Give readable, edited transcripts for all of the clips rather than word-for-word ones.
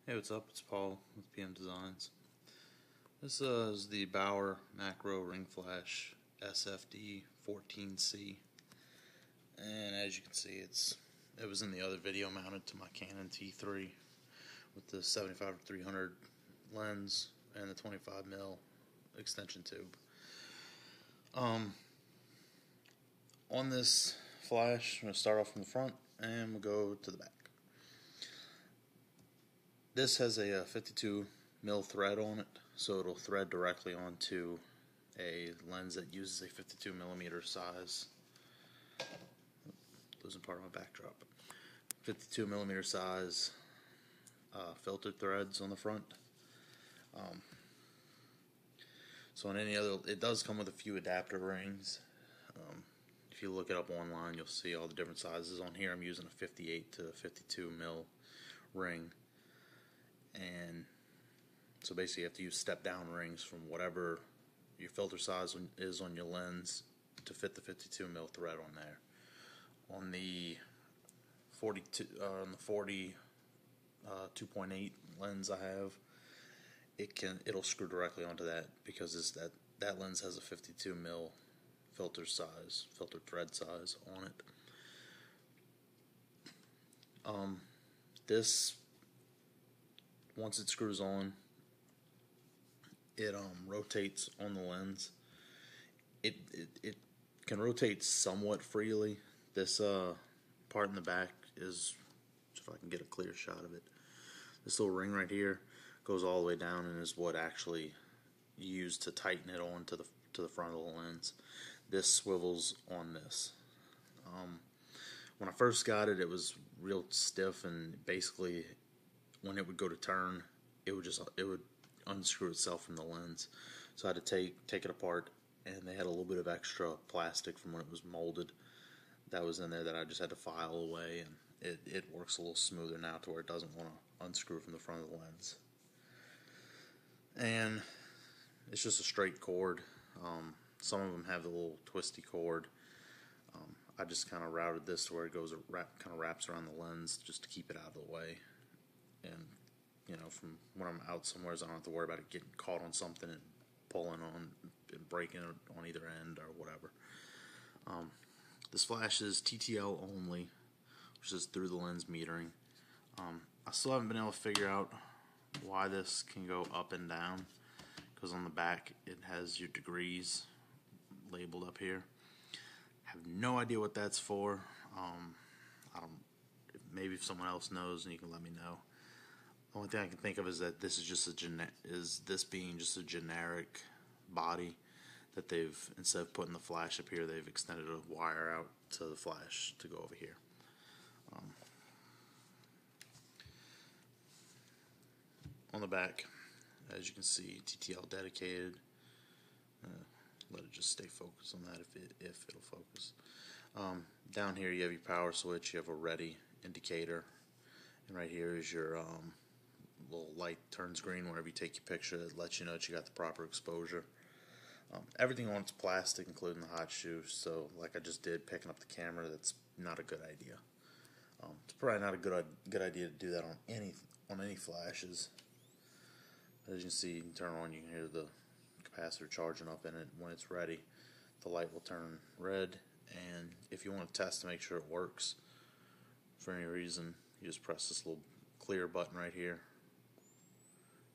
Hey, what's up? It's Paul with PM Designs. This is the Bauer Macro Ring Flash SFD 14C, and as you can see, it was in the other video mounted to my Canon T3 with the 75-300 lens and the 25mm extension tube. On this flash, I'm going to start off from the front and we'll go to the back. This has a 52mm thread on it, so it'll thread directly onto a lens that uses a 52mm size. Losing part of my backdrop. 52mm size filtered threads on the front. So on any other, it does come with a few adapter rings. If you look it up online, you'll see all the different sizes. On here, I'm using a 58 to 52mm ring. And so basically you have to use step down rings from whatever your filter size is on your lens to fit the 52mm thread on there. On the 40 2.8 lens I have, it'll screw directly onto that because that lens has a 52mm filtered thread size on it. This, once it screws on, it rotates on the lens. It can rotate somewhat freely. This part in the back is, if I can get a clear shot of it, this little ring right here goes all the way down and is what actually you use to tighten it on to the front of the lens. This swivels on this. When I first got it, it was real stiff, and basically when it would go to turn, it would unscrew itself from the lens. So I had to take it apart, and they had a little bit of extra plastic from when it was molded that was in there that I just had to file away, and it works a little smoother now to where it doesn't want to unscrew from the front of the lens. And it's just a straight cord. Some of them have the little twisty cord. I just kind of routed this to where it goes kind of wraps around the lens just to keep it out of the way. And from when I'm out somewhere, I don't have to worry about it getting caught on something and pulling on and breaking it on either end or whatever. This flash is TTL only, which is through the lens metering. I still haven't been able to figure out why this can go up and down, because on the back it has your degrees labeled up here. I have no idea what that's for. Maybe if someone else knows, and you can let me know. The only thing I can think of is that this is just this being just a generic body that they've, instead of putting the flash up here, they've extended a wire out to the flash to go over here. On the back, as you can see, TTL dedicated. Let it just stay focused on that if it'll focus. Down here you have your power switch, you have a ready indicator, and right here is your little light turns green whenever you take your picture. That lets you know that you got the proper exposure. Everything on it's plastic, including the hot shoe, so like I just did picking up the camera, that's not a good idea. It's probably not a good idea to do that on any flashes. As you can see, you can turn on, you can hear the capacitor charging up in it. When it's ready, the light will turn red, and if you want to test to make sure it works for any reason, you just press this little clear button right here,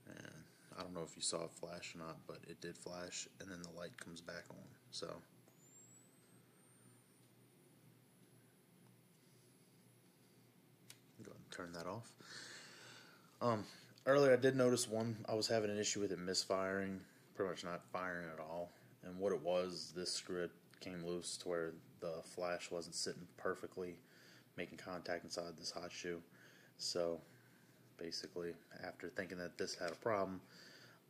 and I don't know if you saw it flash or not, but it did flash, and then the light comes back on. So go ahead and turn that off. Earlier I did notice I was having an issue with it misfiring, pretty much not firing at all. And what it was, this screw came loose to where the flash wasn't sitting perfectly, making contact inside this hot shoe. So basically, after thinking that this had a problem,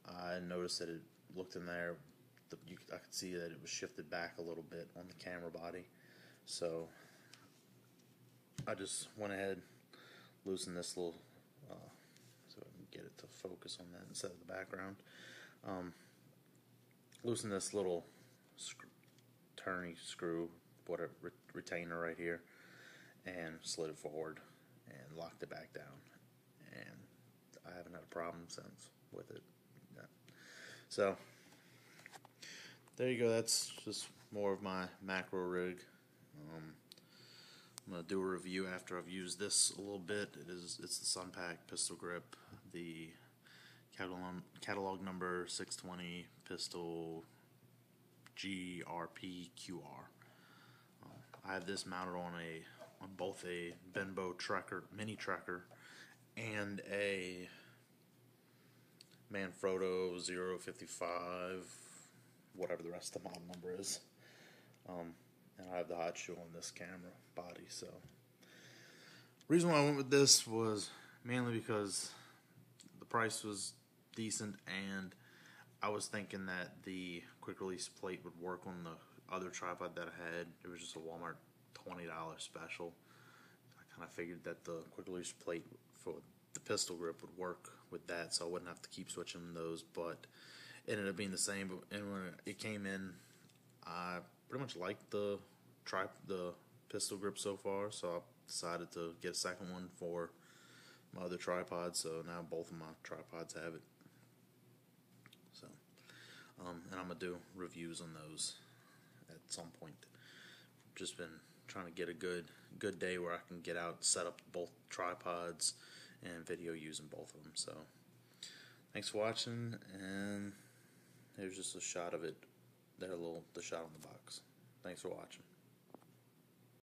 I noticed that it looked in there. I could see that it was shifted back a little bit on the camera body. So I just went ahead, loosened this little, so I can get it to focus on that instead of the background. Loosen this little turny screw, whatever, retainer right here, and slid it forward and locked it back down. And I problem since with it. Yeah. So there you go. That's just more of my macro rig. I'm gonna do a review after I've used this a little bit. It's the Sunpak pistol grip, the catalog number 620 pistol GRPQR. I have this mounted on both a Benbow tracker, mini tracker, and a Manfrotto 055, whatever the rest of the model number is. And I have the hot shoe on this camera body. So, reason why I went with this was mainly because the price was decent, and I was thinking that the quick release plate would work on the other tripod that I had. It was just a Walmart $20 special. I kind of figured that the quick release plate for the pistol grip would work with that, so I wouldn't have to keep switching those, but it ended up being the same. And when it came in, I pretty much liked the pistol grip so far, so I decided to get a second one for my other tripod, so now both of my tripods have it. So, and I'm going to do reviews on those at some point. Just been trying to get a good day where I can get out, set up both tripods, and video using both of them. So, thanks for watching, and here's just a shot of it. The shot on the box. Thanks for watching.